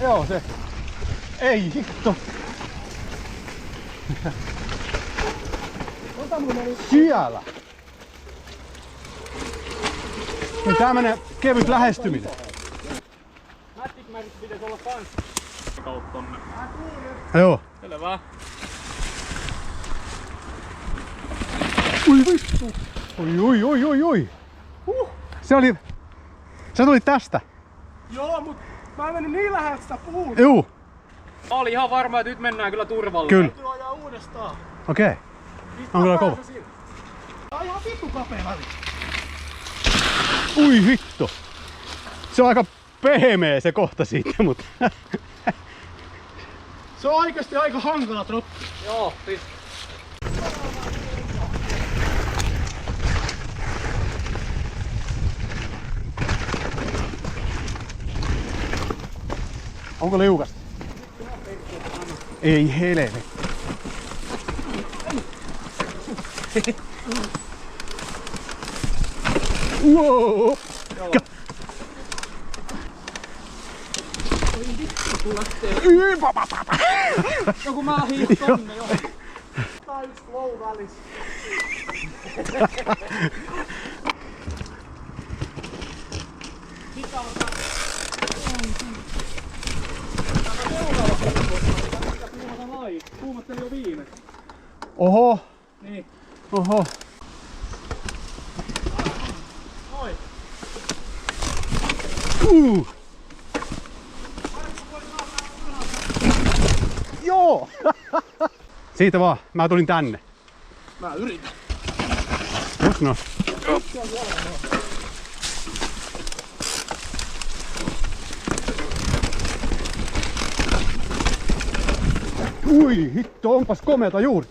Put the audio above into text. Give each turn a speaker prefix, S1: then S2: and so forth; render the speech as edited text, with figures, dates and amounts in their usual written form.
S1: Joo se. Ei hitto. Siellä. Niin tämmönen kevyt lähestyminen.
S2: Mättikmäiset pitäis olla kans kauppamme.
S1: Joo.
S2: Selvä.
S1: Ui vittu. Oi. Se tuli tästä.
S3: Joo, mut mä menin niin läheltä sitä puuta.
S1: Juu.
S2: Mä olin ihan varma, että nyt mennään kyllä turvalle.
S1: Kyllä.
S3: Täytyy ajaa uudestaan.
S1: Okei. On kyllä kova.
S3: Tää on ihan vittu kapea väli.
S1: Ui hitto. Se on aika pehmeä se kohta siitä, mutta...
S3: Se on oikeesti aika hankala troppi.
S2: Joo, siis.
S1: Onko liukasta? Ei helvetti. Wow.
S2: No kun mä lähdin tonne jo.
S3: Tää on yks low välis.
S2: Kuumotteli jo viime.
S1: Oho.
S2: Niin.
S1: Oho.
S2: Oi.
S1: Joo. Siitä vaan. Mä tulin tänne.
S3: Mä yritän.
S1: Just no. Ui hitto, onpas komeata juuri.